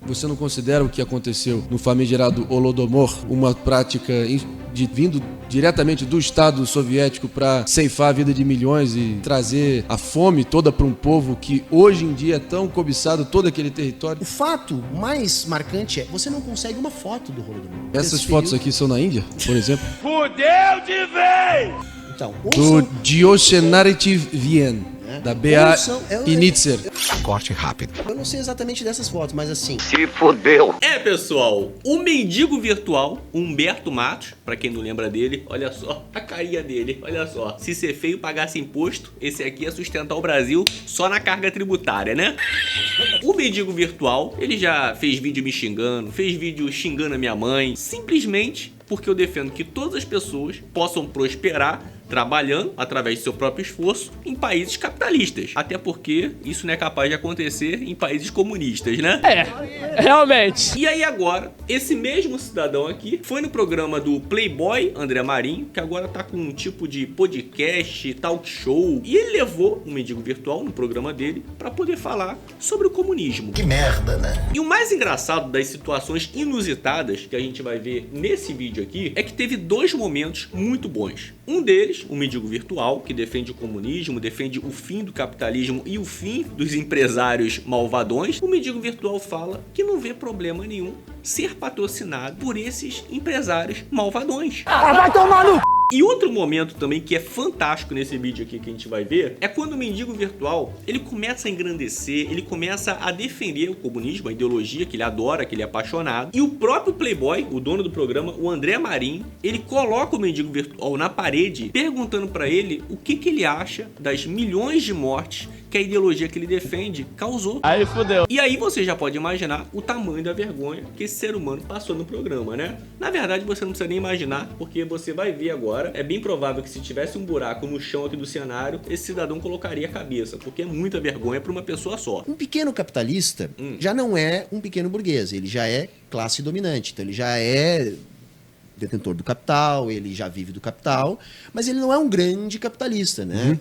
Você não considera o que aconteceu no famigerado Holodomor uma prática vindo diretamente do Estado soviético para ceifar a vida de milhões e trazer a fome toda para um povo que hoje em dia é tão cobiçado todo aquele território? O fato mais marcante é você não consegue uma foto do Holodomor. Essas fotos aqui são na Índia, por exemplo? Fudeu de vez! Então, do Dioshenaretiv Vien, da B.A. Initzer. Corte rápido. Eu não sei exatamente dessas fotos, mas assim... Se fudeu! É, pessoal, o mendigo virtual, Humberto Matos, pra quem não lembra dele, olha só a carinha dele, olha só. Se ser feio pagasse imposto, esse aqui ia sustentar o Brasil só na carga tributária, né? O mendigo virtual, ele já fez vídeo me xingando, fez vídeo xingando a minha mãe, simplesmente porque eu defendo que todas as pessoas possam prosperar trabalhando através do seu próprio esforço em países capitalistas. Até porque isso não é capaz de acontecer em países comunistas, né? É, realmente. E aí agora, esse mesmo cidadão aqui foi no programa do Playboy André Marinho, que agora tá com um tipo de podcast, talk show, e ele levou um mendigo virtual no programa dele para poder falar sobre o comunismo. Que merda, né? E o mais engraçado das situações inusitadas que a gente vai ver nesse vídeo aqui é que teve dois momentos muito bons. Um deles, o mendigo virtual, que defende o comunismo, defende o fim do capitalismo e o fim dos empresários malvadões. O mendigo virtual fala que não vê problema nenhum ser patrocinado por esses empresários malvadões. Vai tomar no... E outro momento também que é fantástico nesse vídeo aqui que a gente vai ver é quando o mendigo virtual ele começa a engrandecer, ele começa a defender o comunismo, a ideologia que ele adora, que ele é apaixonado. E o próprio Playboy, o dono do programa, o André Marinho, ele coloca o mendigo virtual na parede perguntando para ele o que ele acha das milhões de mortes que a ideologia que ele defende causou. Aí fudeu. E aí você já pode imaginar o tamanho da vergonha que esse ser humano passou no programa, né? Na verdade você não precisa nem imaginar, porque você vai ver agora. É bem provável que se tivesse um buraco no chão aqui do cenário, esse cidadão colocaria a cabeça, porque é muita vergonha para uma pessoa só. Um pequeno capitalista já não é um pequeno burguês, ele já é classe dominante, então ele já é detentor do capital, ele já vive do capital, mas ele não é um grande capitalista, né?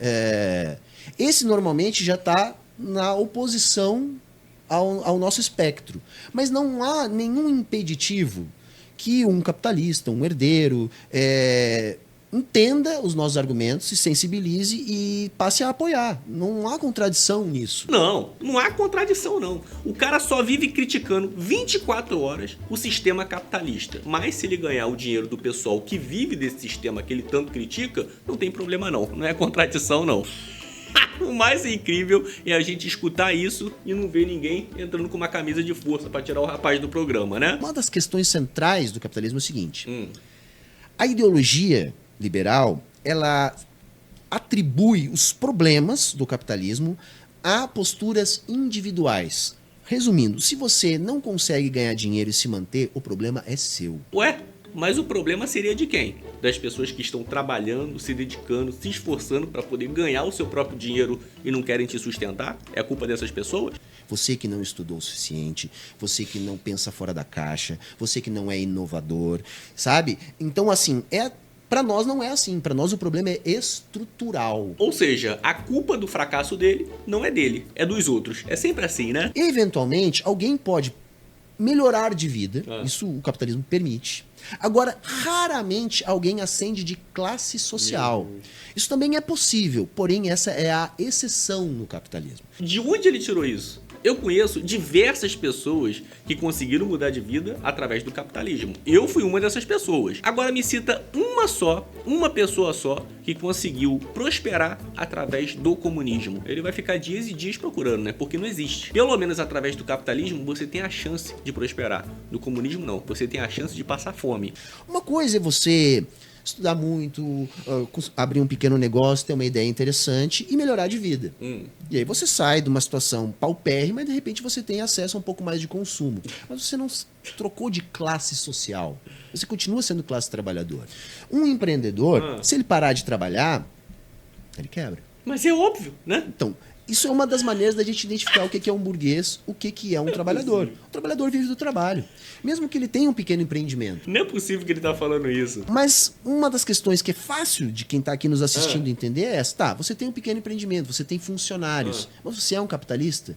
Esse normalmente já está na oposição ao nosso espectro. Mas não há nenhum impeditivo que um capitalista, um herdeiro, entenda os nossos argumentos, se sensibilize e passe a apoiar. Não há contradição nisso. Não há contradição não. O cara só vive criticando 24 horas o sistema capitalista. Mas se ele ganhar o dinheiro do pessoal que vive desse sistema que ele tanto critica, não tem problema não. Não é contradição não. O mais incrível é a gente escutar isso e não ver ninguém entrando com uma camisa de força para tirar o rapaz do programa, né? Uma das questões centrais do capitalismo é o seguinte. A ideologia liberal, ela atribui os problemas do capitalismo a posturas individuais. Resumindo, se você não consegue ganhar dinheiro e se manter, o problema é seu. Ué? Mas o problema seria de quem? Das pessoas que estão trabalhando, se dedicando, se esforçando para poder ganhar o seu próprio dinheiro e não querem te sustentar? É a culpa dessas pessoas? Você que não estudou o suficiente, você que não pensa fora da caixa, você que não é inovador, sabe? Então, assim, para nós não é assim. Para nós o problema é estrutural. Ou seja, a culpa do fracasso dele não é dele, é dos outros. É sempre assim, né? Eventualmente, alguém pode melhorar de vida, isso o capitalismo permite. Agora, raramente alguém ascende de classe social. Isso também é possível, porém essa é a exceção no capitalismo. De onde ele tirou isso? Eu conheço diversas pessoas que conseguiram mudar de vida através do capitalismo. Eu fui uma dessas pessoas. Agora me cita uma pessoa só que conseguiu prosperar através do comunismo. Ele vai ficar dias e dias procurando, né? Porque não existe. Pelo menos através do capitalismo você tem a chance de prosperar. No comunismo não. Você tem a chance de passar fome. Uma coisa é você estudar muito, abrir um pequeno negócio, ter uma ideia interessante e melhorar de vida. E aí você sai de uma situação paupérrima e de repente você tem acesso a um pouco mais de consumo. Mas você não trocou de classe social. Você continua sendo classe trabalhadora. Um empreendedor, se ele parar de trabalhar, ele quebra. Mas é óbvio, né? Então, isso é uma das maneiras da gente identificar o que é um burguês, o que é um trabalhador. O trabalhador vive do trabalho, mesmo que ele tenha um pequeno empreendimento. Não é possível que ele tá falando isso. Mas uma das questões que é fácil de quem está aqui nos assistindo entender é essa. Tá, você tem um pequeno empreendimento, você tem funcionários, mas você é um capitalista?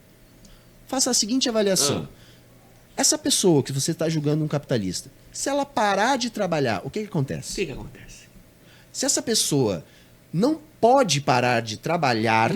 Faça a seguinte avaliação. Essa pessoa que você está julgando um capitalista, se ela parar de trabalhar, o que acontece? O que acontece? Se essa pessoa não pode parar de trabalhar,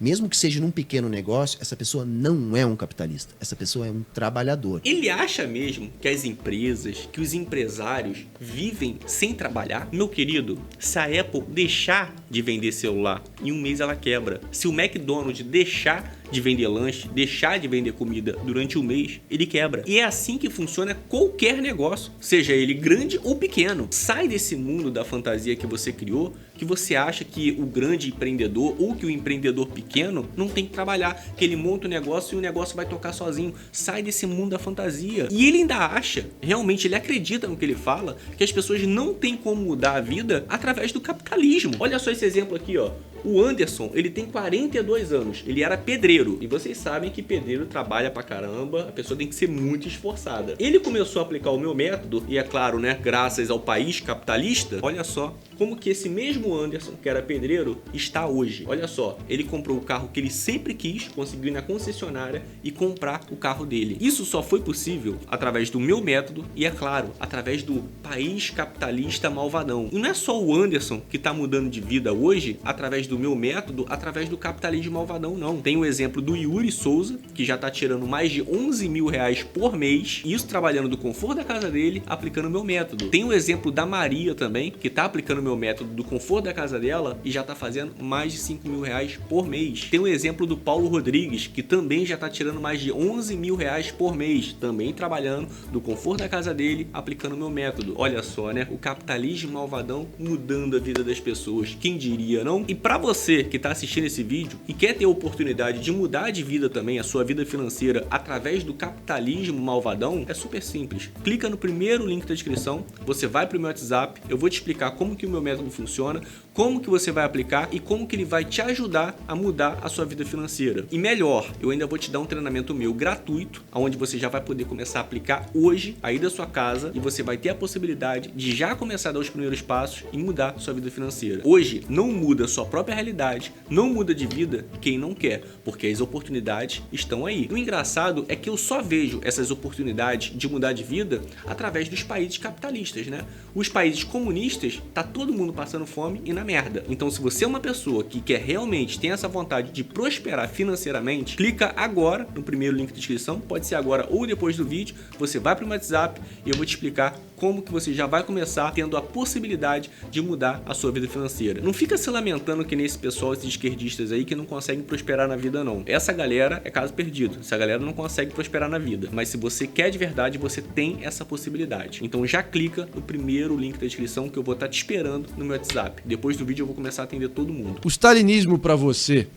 mesmo que seja num pequeno negócio, essa pessoa não é um capitalista. Essa pessoa é um trabalhador. Ele acha mesmo que as empresas, que os empresários vivem sem trabalhar? Meu querido, se a Apple deixar de vender celular, em um mês ela quebra. Se o McDonald's deixar de vender lanche, deixar de vender comida durante um mês, ele quebra. E é assim que funciona qualquer negócio, seja ele grande ou pequeno. Sai desse mundo da fantasia que você criou, que você acha que o grande empreendedor ou que o empreendedor pequeno não tem que trabalhar, que ele monta o negócio e o negócio vai tocar sozinho. Sai desse mundo da fantasia. E ele ainda acha, realmente ele acredita no que ele fala, que as pessoas não têm como mudar a vida através do capitalismo. Olha só esse exemplo aqui, ó. O Anderson, ele tem 42 anos, ele era pedreiro. E vocês sabem que pedreiro trabalha pra caramba, a pessoa tem que ser muito esforçada. Ele começou a aplicar o meu método, e é claro, né, graças ao país capitalista, olha só como que esse mesmo Anderson, que era pedreiro, está hoje. Olha só, ele comprou o carro que ele sempre quis, conseguiu ir na concessionária e comprar o carro dele. Isso só foi possível através do meu método e, é claro, através do país capitalista malvadão. E não é só o Anderson que está mudando de vida hoje através do meu método, através do capitalismo malvadão, não. Tem o exemplo do Yuri Souza, que já está tirando mais de 11 mil reais por mês, isso trabalhando do conforto da casa dele, aplicando o meu método. Tem o exemplo da Maria também, que está aplicando o meu método do conforto da casa dela e já está fazendo mais de 5 mil reais por mês. Tem o exemplo do Paulo Rodrigues, que também já está tirando mais de 11 mil reais por mês, também trabalhando do conforto da casa dele, aplicando o meu método. Olha só, né? O capitalismo malvadão mudando a vida das pessoas. Quem diria, não? E para você que está assistindo esse vídeo e quer ter a oportunidade de mudar de vida também, a sua vida financeira, através do capitalismo malvadão, é super simples. Clica no primeiro link da descrição, você vai para o meu WhatsApp, eu vou te explicar como que o meu método funciona, como que você vai aplicar e como que ele vai te ajudar a mudar a sua vida financeira. E melhor, eu ainda vou te dar um treinamento meu gratuito, onde você já vai poder começar a aplicar hoje, aí da sua casa, e você vai ter a possibilidade de já começar a dar os primeiros passos e mudar a sua vida financeira. Hoje, não muda a sua própria realidade, não muda de vida quem não quer, porque as oportunidades estão aí. O engraçado é que eu só vejo essas oportunidades de mudar de vida através dos países capitalistas, né? Os países comunistas, tá todo mundo passando fome e na merda. Então, se você é uma pessoa que quer realmente, tem essa vontade de prosperar financeiramente, clica agora no primeiro link da descrição, pode ser agora ou depois do vídeo, você vai para o WhatsApp e eu vou te explicar como que você já vai começar tendo a possibilidade de mudar a sua vida financeira. Não fica se lamentando que nesse pessoal, esses esquerdistas aí que não conseguem prosperar na vida não. Essa galera é caso perdido. Essa galera não consegue prosperar na vida. Mas se você quer de verdade, você tem essa possibilidade. Então já clica no primeiro link da descrição que eu vou estar te esperando no meu WhatsApp. Depois do vídeo eu vou começar a atender todo mundo. O stalinismo para você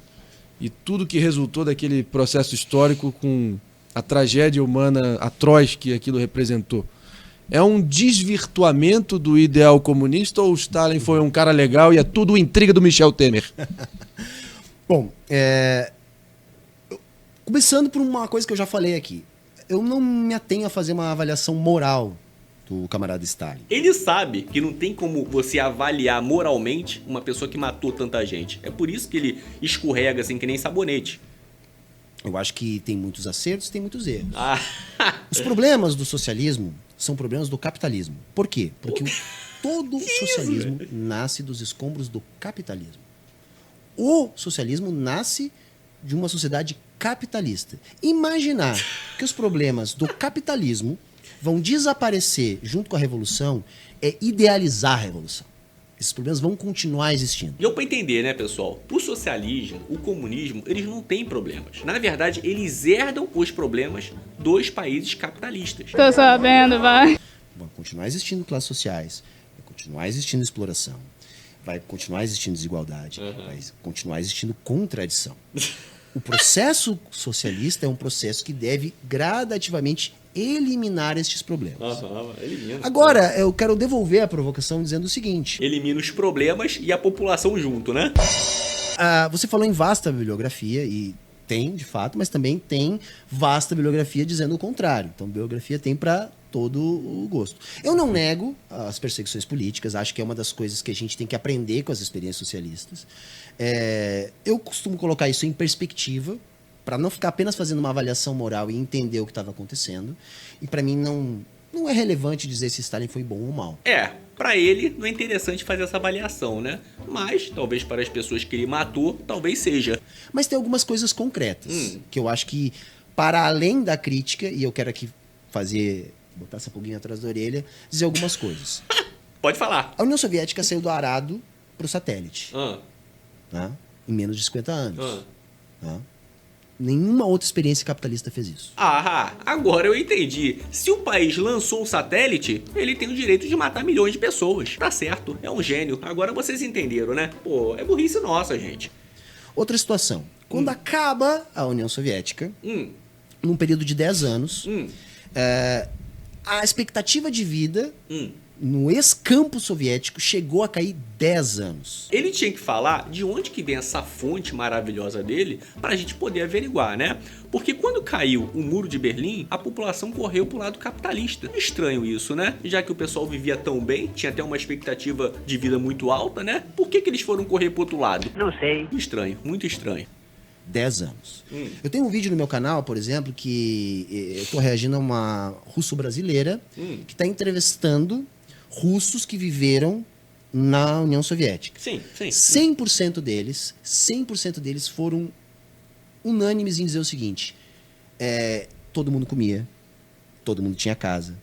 e tudo que resultou daquele processo histórico com a tragédia humana atroz que aquilo representou, é um desvirtuamento do ideal comunista ou o Stalin foi um cara legal e é tudo intriga do Michel Temer? Bom, começando por uma coisa que eu já falei aqui. Eu não me atenho a fazer uma avaliação moral do camarada Stalin. Ele sabe que não tem como você avaliar moralmente uma pessoa que matou tanta gente. É por isso que ele escorrega assim que nem sabonete. Eu acho que tem muitos acertos e tem muitos erros. Os problemas do socialismo são problemas do capitalismo. Por quê? Porque todo socialismo nasce dos escombros do capitalismo. O socialismo nasce de uma sociedade capitalista. Imaginar que os problemas do capitalismo vão desaparecer junto com a revolução é idealizar a revolução. Esses problemas vão continuar existindo. Deu pra entender, né, pessoal? O socialismo, o comunismo, eles não têm problemas. Na verdade, eles herdam os problemas dos países capitalistas. Tô sabendo, vai. Vão continuar existindo classes sociais, vai continuar existindo exploração, vai continuar existindo desigualdade, vai continuar existindo contradição. O processo socialista é um processo que deve gradativamente eliminar estes problemas. Elimina. Agora, eu quero devolver a provocação dizendo o seguinte. Elimina os problemas e a população junto, né? Você falou em vasta bibliografia, e tem, de fato, mas também tem vasta bibliografia dizendo o contrário. Então, bibliografia tem para todo o gosto. Eu não nego as perseguições políticas, acho que é uma das coisas que a gente tem que aprender com as experiências socialistas. Eu costumo colocar isso em perspectiva para não ficar apenas fazendo uma avaliação moral e entender o que estava acontecendo. E para mim não é relevante dizer se Stalin foi bom ou mal. Pra ele não é interessante fazer essa avaliação, né? Mas, talvez para as pessoas que ele matou, talvez seja. Mas tem algumas coisas concretas que eu acho que, para além da crítica, e eu quero aqui botar essa pulguinha atrás da orelha, dizer algumas coisas. Pode falar. A União Soviética saiu do arado para o satélite, né? Em menos de 50 anos. Né? Nenhuma outra experiência capitalista fez isso. Agora eu entendi. Se o país lançou um satélite, ele tem o direito de matar milhões de pessoas. Tá certo, é um gênio. Agora vocês entenderam, né? Pô, é burrice nossa, gente. Outra situação. Quando acaba a União Soviética, num período de 10 anos, a expectativa de vida no ex-campo soviético chegou a cair 10 anos. Ele tinha que falar de onde que vem essa fonte maravilhosa dele pra gente poder averiguar, né? Porque quando caiu o Muro de Berlim, a população correu pro lado capitalista. Estranho isso, né? Já que o pessoal vivia tão bem, tinha até uma expectativa de vida muito alta, né? Por que eles foram correr pro outro lado? Não sei. Estranho, muito estranho. 10 anos. Eu tenho um vídeo no meu canal, por exemplo, que eu tô reagindo a uma russo-brasileira que tá entrevistando russos que viveram na União Soviética. Sim. 100% deles foram unânimes em dizer o seguinte: todo mundo comia, todo mundo tinha casa,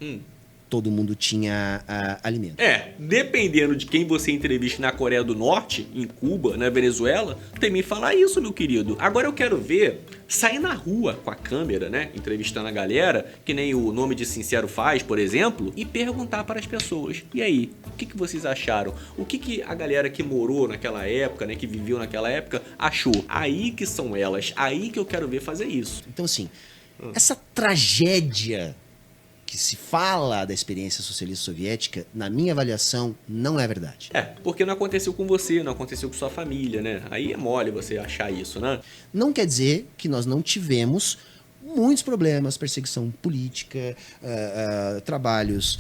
todo mundo tinha alimento. Dependendo de quem você entrevista na Coreia do Norte, em Cuba, na Venezuela, também falar isso, meu querido. Agora eu quero ver sair na rua com a câmera, né, entrevistando a galera, que nem o Nome de Sincero faz, por exemplo, e perguntar para as pessoas: e aí, o que vocês acharam? O que a galera que morou naquela época, né, que viveu naquela época, achou? Aí que são elas, aí que eu quero ver fazer isso. Então, assim, essa tragédia que se fala da experiência socialista soviética, na minha avaliação, não é verdade. Porque não aconteceu com você, não aconteceu com sua família, né? Aí é mole você achar isso, né? Não quer dizer que nós não tivemos muitos problemas, perseguição política, trabalhos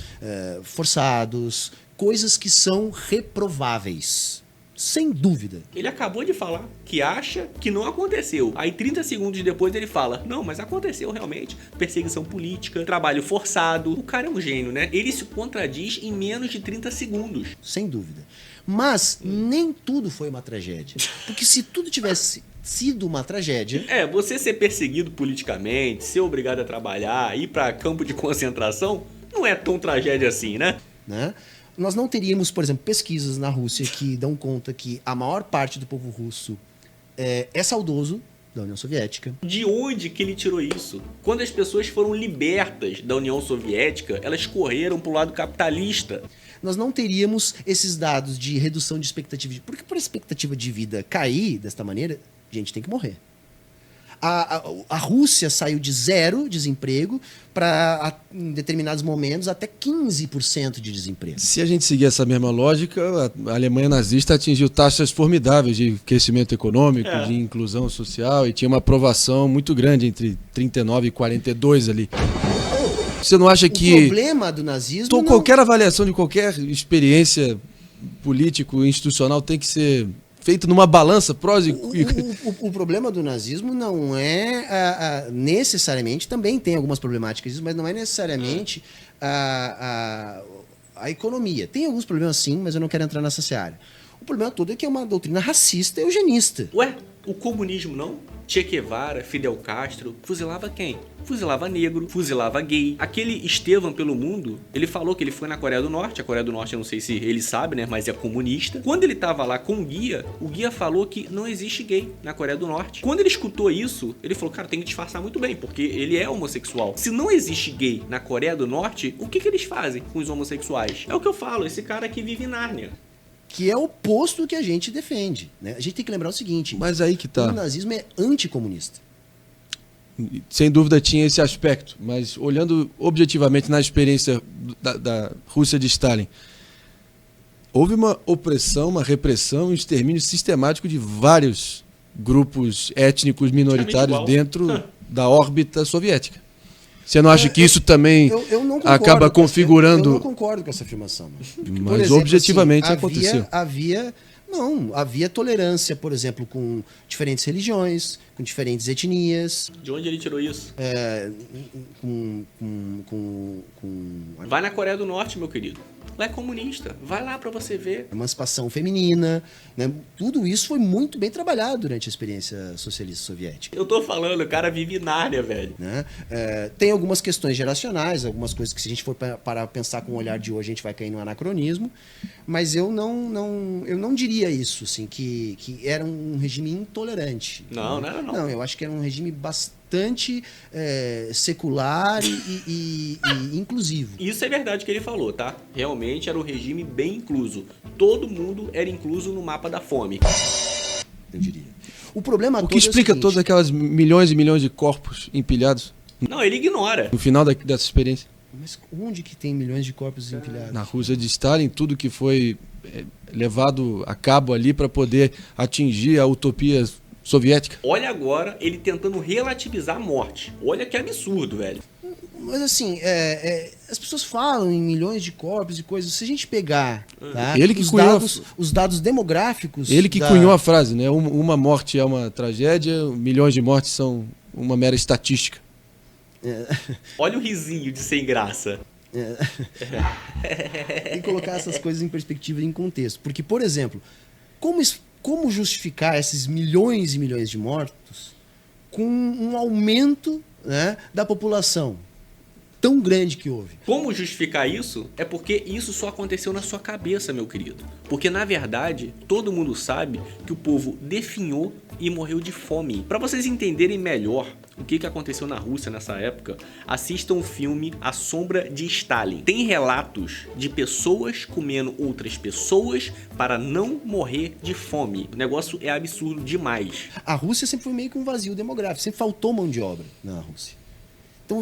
forçados, coisas que são reprováveis. Sem dúvida. Ele acabou de falar que acha que não aconteceu. Aí 30 segundos depois ele fala: não, mas aconteceu realmente. Perseguição política, trabalho forçado. O cara é um gênio, né? Ele se contradiz em menos de 30 segundos. Sem dúvida. Mas nem tudo foi uma tragédia. Porque se tudo tivesse sido uma tragédia... você ser perseguido politicamente, ser obrigado a trabalhar, ir pra campo de concentração, não é tão tragédia assim, né? Nós não teríamos, por exemplo, pesquisas na Rússia que dão conta que a maior parte do povo russo é saudoso da União Soviética. De onde que ele tirou isso? Quando as pessoas foram libertas da União Soviética, elas correram pro lado capitalista. Nós não teríamos esses dados de redução de expectativa de... Porque por a expectativa de vida cair desta maneira, a gente tem que morrer. A Rússia saiu de 0 desemprego para, em determinados momentos, até 15% de desemprego. Se a gente seguir essa mesma lógica, a Alemanha nazista atingiu taxas formidáveis de crescimento econômico, de inclusão social, e tinha uma aprovação muito grande entre 39 e 42 ali. Você não acha que... O problema do nazismo... Qualquer avaliação de qualquer experiência político-institucional tem que ser... feito numa balança, prós e... O problema do nazismo não é necessariamente, também tem algumas problemáticas, mas não é necessariamente a economia. Tem alguns problemas sim, mas eu não quero entrar nessa seara. O problema todo é que é uma doutrina racista e eugenista. O comunismo não? Che Guevara, Fidel Castro, fuzilava quem? Fuzilava negro, fuzilava gay. Aquele Estevam pelo mundo, ele falou que ele foi na Coreia do Norte. A Coreia do Norte, eu não sei se ele sabe, né, mas é comunista. Quando ele tava lá com o guia falou que não existe gay na Coreia do Norte. Quando ele escutou isso, ele falou: cara, tem que disfarçar muito bem, porque ele é homossexual. Se não existe gay na Coreia do Norte, o que eles fazem com os homossexuais? É o que eu falo, esse cara aqui vive em Nárnia. Que é o oposto do que a gente defende, né? A gente tem que lembrar o seguinte: mas aí que tá. O nazismo é anticomunista. Sem dúvida tinha esse aspecto, mas olhando objetivamente na experiência da Rússia de Stalin, houve uma opressão, uma repressão, um extermínio sistemático de vários grupos étnicos minoritários dentro da órbita soviética. Você não acha que isso também acaba configurando... Eu não concordo com essa afirmação. Mas exemplo, objetivamente assim, aconteceu. Havia Não, havia tolerância, por exemplo, com diferentes religiões, com diferentes etnias, De onde ele tirou isso? com Vai na Coreia do Norte, meu querido. Lá é comunista. Vai lá pra você ver. emancipação feminina, né? Tudo isso foi muito bem trabalhado durante a experiência socialista soviética. Eu tô falando, o cara vive Nárnia, velho. Né? Tem algumas questões geracionais, algumas coisas que se a gente for para pensar com o olhar de hoje, a gente vai cair no anacronismo, mas eu não diria isso, assim, que era um regime intolerante. Não, né? não era não. Não, eu acho que era um regime bastante secular e inclusivo. Isso é verdade que ele falou, tá? Realmente era um regime bem incluso. Todo mundo era incluso no mapa da fome. Eu diria. O problema O todo que explica é o seguinte, todas aquelas milhões e milhões de corpos empilhados Não, ele ignora. no final dessa experiência. mas onde que tem milhões de corpos empilhados? Na Rússia de Stalin, tudo que foi levado a cabo ali para poder atingir a utopia soviética. Olha agora ele tentando relativizar a morte. Olha que absurdo, velho. Mas assim, as pessoas falam em milhões de corpos e coisas. Se a gente pegar tá, Ele que cunhou os dados demográficos... Ele que cunhou a frase, né? Uma morte é uma tragédia, milhões de mortes são uma mera estatística. Olha o risinho de sem graça. Tem que colocar essas coisas em perspectiva e em contexto. Porque, por exemplo, como justificar esses milhões e milhões de mortos com um aumento, né, da população tão grande que houve? Como justificar isso? É porque isso só aconteceu na sua cabeça, meu querido. Porque, na verdade, todo mundo sabe que o povo definhou e morreu de fome. Para vocês entenderem melhor o que aconteceu na Rússia nessa época, assistam o filme A Sombra de Stalin. Tem relatos de pessoas comendo outras pessoas para não morrer de fome. O negócio é absurdo demais. A Rússia sempre foi meio que um vazio demográfico, sempre faltou mão de obra na Rússia. Então,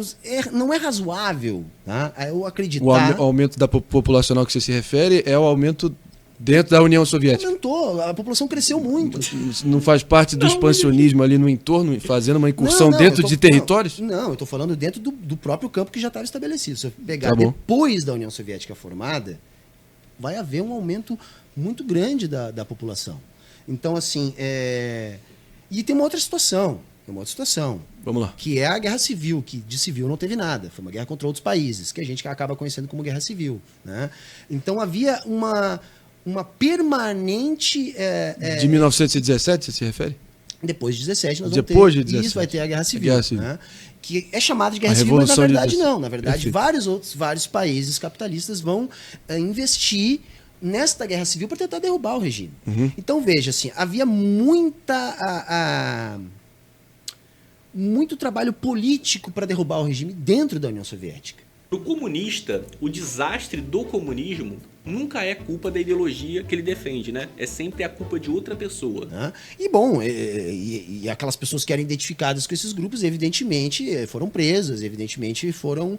não é razoável, tá, eu acreditar... O aumento da populacional que você se refere é o aumento dentro da União Soviética. Aumentou, a população cresceu muito. Não faz parte do expansionismo ali no entorno, fazendo uma incursão dentro de territórios? Não, eu estou falando dentro do próprio campo que já estava estabelecido. Se eu pegar Tá bom. depois da União Soviética formada, vai haver um aumento muito grande da população. Então, assim, e tem uma outra situação. Vamos lá. Que é a guerra civil, que de civil não teve nada. Foi uma guerra contra outros países, que a gente acaba conhecendo como guerra civil. Né? Então havia uma permanente... De 1917, você se refere? Depois de 17, nós Depois vamos ter... de 17. Isso vai ter a guerra civil. Guerra civil. Né? Que é chamada de guerra A civil, mas na Revolução de verdade 17. não. Na verdade, Perfeito. vários países capitalistas vão investir nesta guerra civil para tentar derrubar o regime. Uhum. Então, veja, assim, havia muito trabalho político para derrubar o regime dentro da União Soviética. Para o comunista, o desastre do comunismo nunca é culpa da ideologia que ele defende, né? É sempre a culpa de outra pessoa. Né? E bom, e aquelas pessoas que eram identificadas com esses grupos, evidentemente, foram presas, evidentemente foram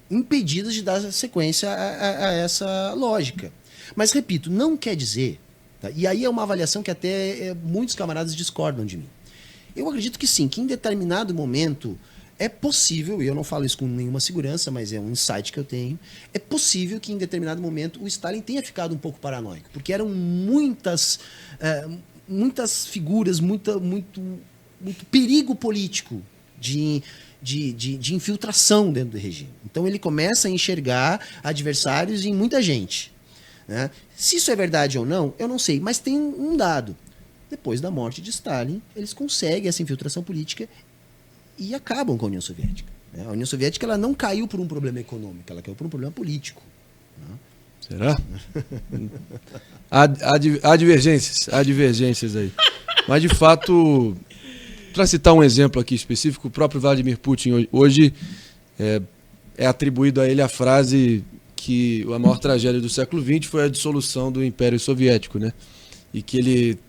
impedidas de dar sequência a essa lógica. Mas, repito, não quer dizer, tá? E aí é uma avaliação que até muitos camaradas discordam de mim. Eu acredito que sim, que em determinado momento é possível, e eu não falo isso com nenhuma segurança, mas é um insight que eu tenho, é possível que em determinado momento o Stalin tenha ficado um pouco paranoico, porque eram muitas figuras, muito perigo político de infiltração dentro do regime. Então ele começa a enxergar adversários em muita gente. Né? Se isso é verdade ou não, eu não sei, mas tem um dado. Depois da morte de Stalin, eles conseguem essa infiltração política e acabam com a União Soviética. Né? A União Soviética ela não caiu por um problema econômico, ela caiu por um problema político. Né? Será? Há divergências aí. Mas, de fato, para citar um exemplo aqui específico, o próprio Vladimir Putin hoje é atribuído a ele a frase que a maior tragédia do século XX foi a dissolução do Império Soviético, né? E que ele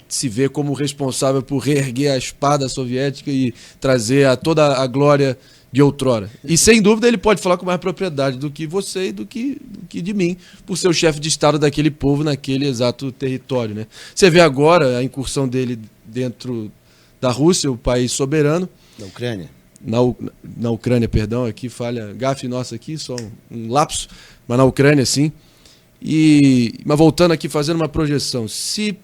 se vê como responsável por reerguer a espada soviética e trazer toda a glória de outrora. E, sem dúvida, ele pode falar com mais propriedade do que você e do que de mim, por ser o chefe de Estado daquele povo naquele exato território. Né? Você vê agora a incursão dele dentro da Rússia, o país soberano. Da Ucrânia. Na Ucrânia, perdão, aqui falha, gafe nossa aqui, só um lapso, mas na Ucrânia, sim. Mas voltando aqui, fazendo uma projeção, se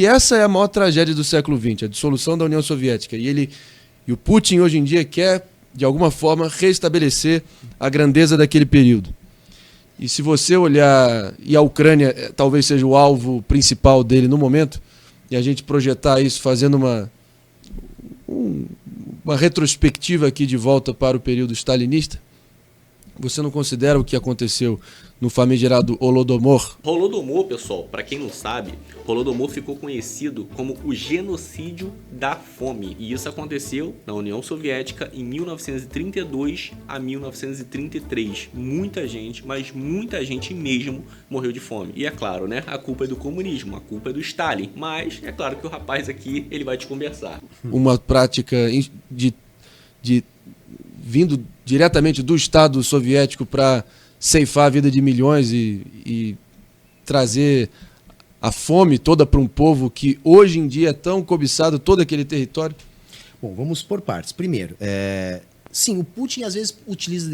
essa é a maior tragédia do século XX, a dissolução da União Soviética, e o Putin hoje em dia quer, de alguma forma, restabelecer a grandeza daquele período. E se você olhar, e a Ucrânia talvez seja o alvo principal dele no momento, e a gente projetar isso fazendo uma retrospectiva aqui de volta para o período stalinista, você não considera o que aconteceu no famigerado Holodomor? Holodomor, pessoal, pra quem não sabe, Holodomor ficou conhecido como o genocídio da fome. E isso aconteceu na União Soviética em 1932 a 1933. Muita gente, mas muita gente mesmo, morreu de fome. E é claro, né, a culpa é do comunismo, a culpa é do Stalin. Mas é claro que o rapaz aqui, ele vai te conversar. Uma prática vindo diretamente do Estado soviético para ceifar a vida de milhões e trazer a fome toda para um povo que hoje em dia é tão cobiçado, todo aquele território? Bom, vamos por partes. Primeiro, sim, o Putin às vezes utiliza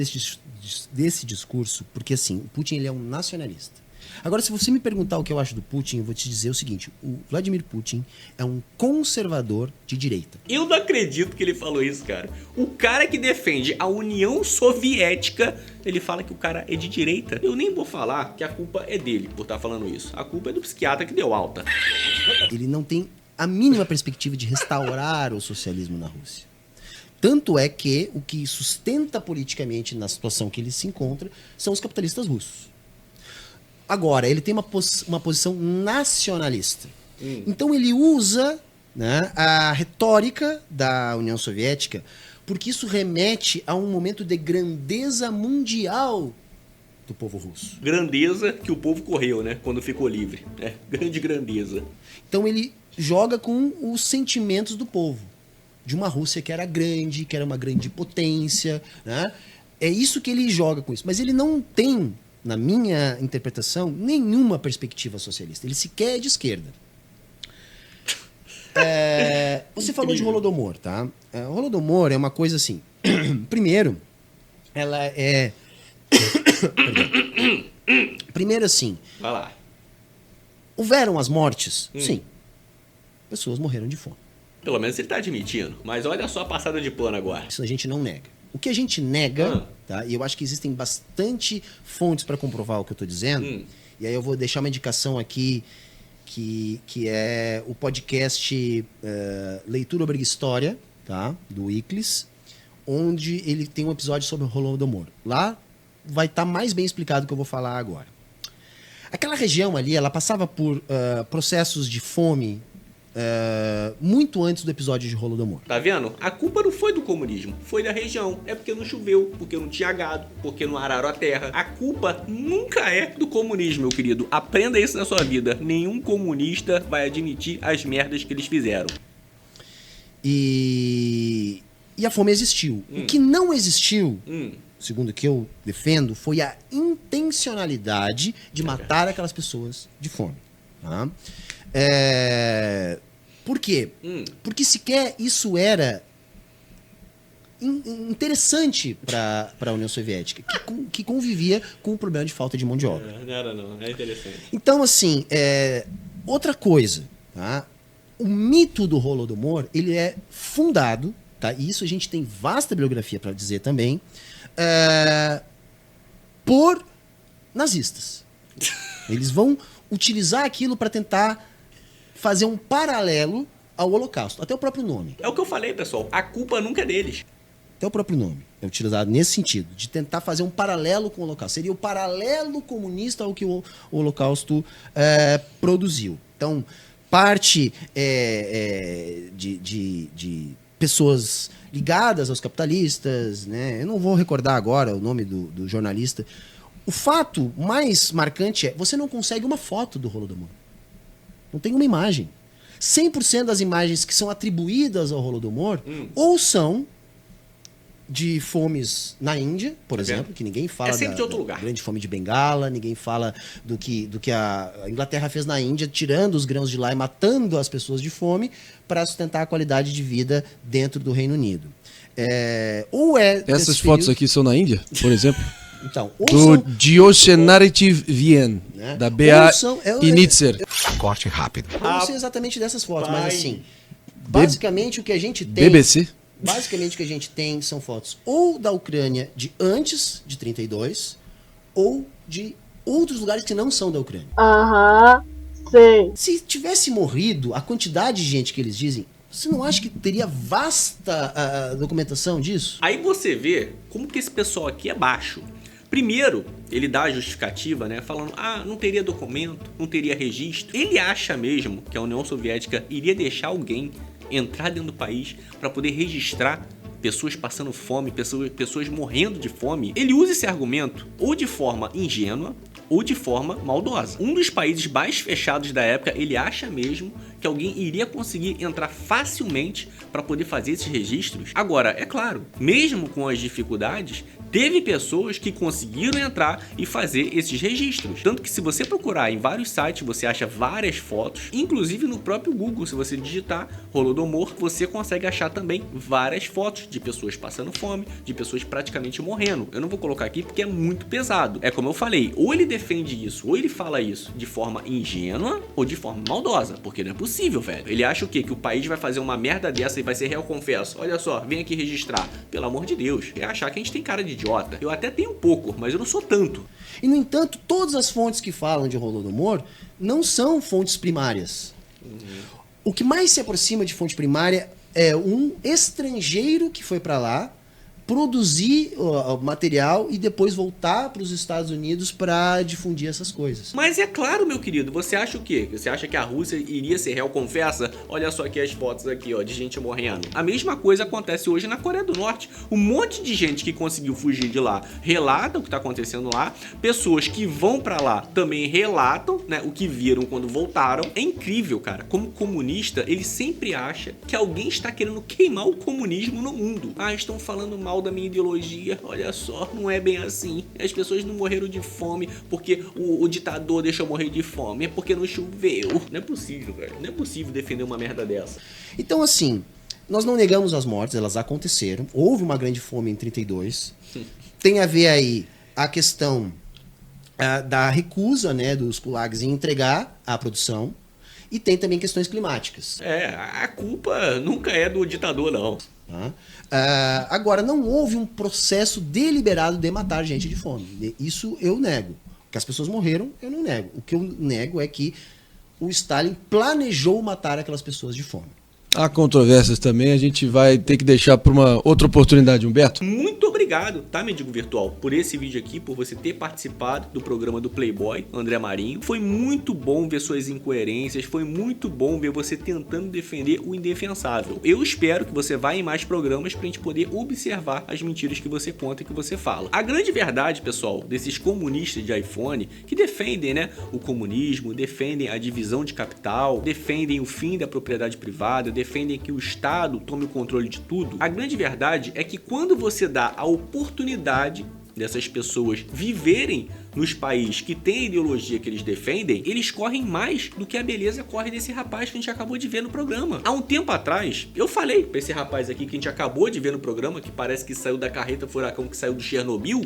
desse discurso porque, assim, o Putin ele é um nacionalista. Agora, se você me perguntar o que eu acho do Putin, eu vou te dizer o seguinte: o Vladimir Putin é um conservador de direita. Eu não acredito que ele falou isso, cara. O cara que defende a União Soviética, ele fala que o cara é de direita. Eu nem vou falar que a culpa é dele por estar falando isso. A culpa é do psiquiatra que deu alta. Ele não tem a mínima perspectiva de restaurar o socialismo na Rússia. Tanto é que o que sustenta politicamente na situação que ele se encontra são os capitalistas russos. Agora, ele tem uma posição nacionalista. Então ele usa, né, a retórica da União Soviética, porque isso remete a um momento de grandeza mundial do povo russo. Grandeza que o povo correu, né? Quando ficou livre. É, grande grandeza. Então ele joga com os sentimentos do povo. De uma Rússia que era grande, que era uma grande potência, né? É isso que ele joga com isso. Mas ele não tem, na minha interpretação, nenhuma perspectiva socialista. Ele sequer é de esquerda. Você falou de Holodomor, tá? Holodomor é uma coisa assim. Primeiro, ela é... Primeiro, assim... Vai lá. Houveram as mortes? Sim. Pessoas morreram de fome. Pelo menos ele tá admitindo. Mas olha só a passada de pano agora. Isso a gente não nega. O que a gente nega, tá? E eu acho que existem bastante fontes para comprovar o que eu estou dizendo. E aí eu vou deixar uma indicação aqui, que é o podcast Leitura Obriga História, tá? Do Iclis, onde ele tem um episódio sobre o Holodomor. Lá vai estar mais bem explicado o que eu vou falar agora. Aquela região ali, ela passava por processos de fome muito antes do episódio de Holodomor. Tá vendo? A culpa não foi do comunismo, foi da região. É porque não choveu, porque não tinha gado, porque não araram a terra. A culpa nunca é do comunismo, meu querido. Aprenda isso na sua vida. Nenhum comunista vai admitir as merdas que eles fizeram. E a fome existiu. O que não existiu, segundo o que eu defendo, foi a intencionalidade de matar aquelas pessoas de fome. Tá? Por quê? Porque sequer isso era interessante para a União Soviética, que convivia com o problema de falta de mão de obra. Não era não, é interessante. Então, assim, outra coisa, tá? O mito do Holodomor, ele é fundado, tá? E isso a gente tem vasta bibliografia para dizer também, por nazistas. Eles vão utilizar aquilo para tentar fazer um paralelo ao Holocausto. Até o próprio nome. É o que eu falei, pessoal. A culpa nunca é deles. Até o próprio nome é utilizado nesse sentido, de tentar fazer um paralelo com o Holocausto. Seria o paralelo comunista ao que o Holocausto produziu. Então, parte de pessoas ligadas aos capitalistas, né? Eu não vou recordar agora o nome do jornalista. O fato mais marcante é você não consegue uma foto do Holodomor. Não tem uma imagem. 100% das imagens que são atribuídas ao Holodomor ou são de fomes na Índia, por exemplo, que ninguém fala sempre de outro lugar. Grande fome de Bengala, ninguém fala do que a Inglaterra fez na Índia, tirando os grãos de lá e matando as pessoas de fome para sustentar a qualidade de vida dentro do Reino Unido. Essas fotos aqui são na Índia, por exemplo? Então, Do Diocenative Wien, né? da BA Ouçam, Initzer. Corte rápido. Eu não sei exatamente dessas fotos, mas assim, basicamente o que a gente tem... BBC. Basicamente o que a gente tem são fotos ou da Ucrânia de antes de 32 ou de outros lugares que não são da Ucrânia. Aham, sei. Se tivesse morrido a quantidade de gente que eles dizem, você não acha que teria vasta documentação disso? Aí você vê como que esse pessoal aqui é baixo. Primeiro, ele dá a justificativa, né, falando, não teria documento, não teria registro. Ele acha mesmo que a União Soviética iria deixar alguém entrar dentro do país para poder registrar pessoas passando fome, pessoas morrendo de fome? Ele usa esse argumento ou de forma ingênua ou de forma maldosa. Um dos países mais fechados da época, ele acha mesmo que alguém iria conseguir entrar facilmente para poder fazer esses registros. Agora, é claro, mesmo com as dificuldades, teve pessoas que conseguiram entrar e fazer esses registros. Tanto que se você procurar em vários sites, você acha várias fotos, inclusive no próprio Google, se você digitar Holodomor, você consegue achar também várias fotos de pessoas passando fome, de pessoas praticamente morrendo. Eu não vou colocar aqui porque é muito pesado. É como eu falei, ou ele defende isso, ou ele fala isso de forma ingênua ou de forma maldosa, porque não é possível, velho. Ele acha o quê? Que o país vai fazer uma merda dessa e vai ser réu confesso. Olha só, vem aqui registrar. Pelo amor de Deus. É achar que a gente tem cara de idiota. Eu até tenho um pouco, mas eu não sou tanto. E, no entanto, todas as fontes que falam de Holodomor não são fontes primárias. O que mais se aproxima de fonte primária é um estrangeiro que foi para lá produzir o material e depois voltar para os Estados Unidos para difundir essas coisas. Mas é claro, meu querido, você acha o quê? Você acha que a Rússia iria ser réu confessa? Olha só aqui as fotos aqui, ó, de gente morrendo. A mesma coisa acontece hoje na Coreia do Norte. Um monte de gente que conseguiu fugir de lá relata o que tá acontecendo lá. Pessoas que vão para lá também relatam, né, o que viram quando voltaram. É incrível, cara. Como comunista, ele sempre acha que alguém está querendo queimar o comunismo no mundo. Estão falando mal da minha ideologia, olha só, não é bem assim. As pessoas não morreram de fome porque o ditador deixou morrer de fome, é porque não choveu. Não é possível, velho. Não é possível defender uma merda dessa. Então, assim, nós não negamos as mortes, elas aconteceram. Houve uma grande fome em 32. Tem a ver aí a questão da recusa, né, dos gulags em entregar a produção. E tem também questões climáticas. A culpa nunca é do ditador, não. Agora, não houve um processo deliberado de matar gente de fome. Isso eu nego. Que as pessoas morreram, eu não nego. O que eu nego é que o Stalin planejou matar aquelas pessoas de fome. Há controvérsias também, a gente vai ter que deixar para uma outra oportunidade, Humberto. Muito obrigado, tá, Mendigo Virtual, por esse vídeo aqui, por você ter participado do programa do Playboy, André Marinho. Foi muito bom ver suas incoerências, foi muito bom ver você tentando defender o indefensável. Eu espero que você vá em mais programas pra gente poder observar as mentiras que você conta e que você fala. A grande verdade, pessoal, desses comunistas de iPhone, que defendem, né, o comunismo, defendem a divisão de capital, defendem o fim da propriedade privada, defendem que o Estado tome o controle de tudo. A grande verdade é que quando você dá a oportunidade dessas pessoas viverem nos países que têm a ideologia que eles defendem, eles correm mais do que a beleza corre desse rapaz que a gente acabou de ver no programa. Há um tempo atrás, eu falei pra esse rapaz aqui que a gente acabou de ver no programa, que parece que saiu da carreta furacão que saiu do Chernobyl,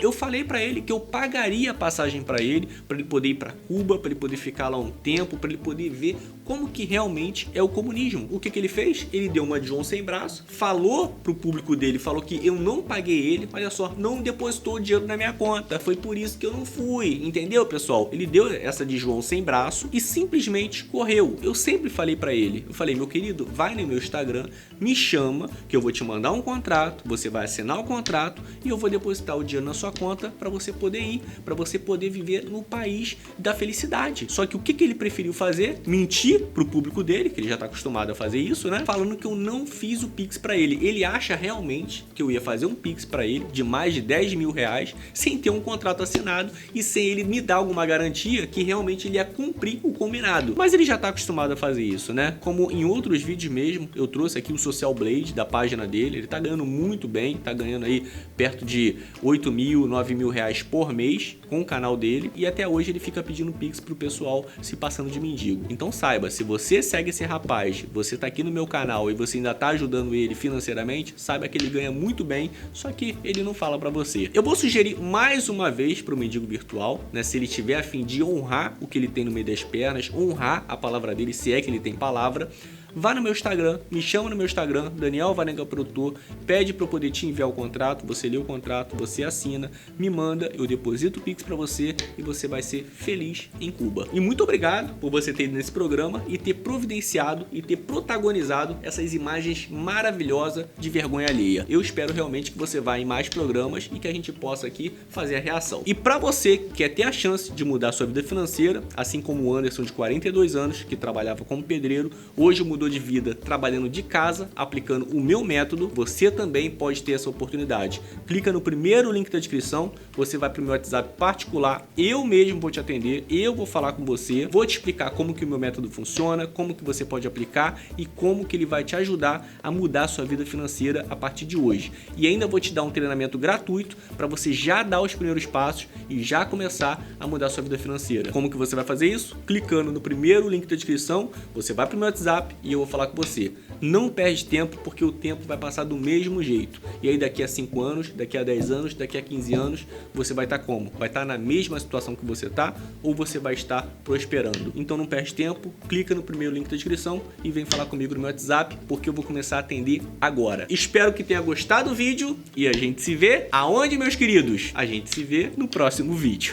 eu falei pra ele que eu pagaria a passagem pra ele poder ir pra Cuba, pra ele poder ficar lá um tempo, pra ele poder ver como que realmente é o comunismo. O que ele fez? Ele deu uma de João sem braço, falou pro público dele, falou que eu não paguei ele, olha só, não depositou o dinheiro na minha conta, foi por isso que eu não fui, entendeu, pessoal? Ele deu essa de João sem braço e simplesmente correu. Eu sempre falei pra ele, eu falei, meu querido, vai no meu Instagram, me chama, que eu vou te mandar um contrato, você vai assinar o contrato e eu vou depositar o dinheiro na sua conta pra você poder ir, pra você poder viver no país da felicidade. Só que o que ele preferiu fazer? Mentir pro público dele, que ele já tá acostumado a fazer isso, né? Falando que eu não fiz o Pix pra ele. Ele acha realmente que eu ia fazer um Pix pra ele de mais de 10 mil reais sem ter um contrato assinado e sem ele me dar alguma garantia que realmente ele ia cumprir o combinado. Mas ele já tá acostumado a fazer isso, né? Como em outros vídeos mesmo, eu trouxe aqui o Social Blade da página dele, ele tá ganhando muito bem, tá ganhando aí perto de 8 8.000, 9.000 reais por mês com o canal dele e até hoje ele fica pedindo Pix pro pessoal se passando de mendigo. Então saiba, se você segue esse rapaz, você tá aqui no meu canal e você ainda tá ajudando ele financeiramente, saiba que ele ganha muito bem, só que ele não fala pra você. Eu vou sugerir mais uma vez pro mendigo virtual, né, se ele tiver a fim de honrar o que ele tem no meio das pernas, honrar a palavra dele, se é que ele tem palavra, vá no meu Instagram, me chama no meu Instagram, Daniel Varenga Produtor, pede para eu poder te enviar o contrato, você lê o contrato, você assina, me manda, eu deposito o Pix para você e você vai ser feliz em Cuba. E muito obrigado por você ter ido nesse programa e ter providenciado e ter protagonizado essas imagens maravilhosas de vergonha alheia. Eu espero realmente que você vá em mais programas e que a gente possa aqui fazer a reação. E para você que quer ter a chance de mudar a sua vida financeira, assim como o Anderson de 42 anos, que trabalhava como pedreiro, hoje mudou de vida trabalhando de casa, aplicando o meu método, você também pode ter essa oportunidade. Clica no primeiro link da descrição, você vai para o meu WhatsApp particular, eu mesmo vou te atender, eu vou falar com você, vou te explicar como que o meu método funciona, como que você pode aplicar e como que ele vai te ajudar a mudar a sua vida financeira a partir de hoje. E ainda vou te dar um treinamento gratuito para você já dar os primeiros passos e já começar a mudar a sua vida financeira. Como que você vai fazer isso? Clicando no primeiro link da descrição, você vai para o meu WhatsApp e eu vou falar com você. Não perde tempo, porque o tempo vai passar do mesmo jeito. E aí daqui a 5 anos, daqui a 10 anos, daqui a 15 anos, você vai estar como? Vai estar na mesma situação que você está ou você vai estar prosperando? Então não perde tempo, clica no primeiro link da descrição e vem falar comigo no meu WhatsApp, porque eu vou começar a atender agora. Espero que tenha gostado do vídeo e a gente se vê aonde, meus queridos? A gente se vê no próximo vídeo.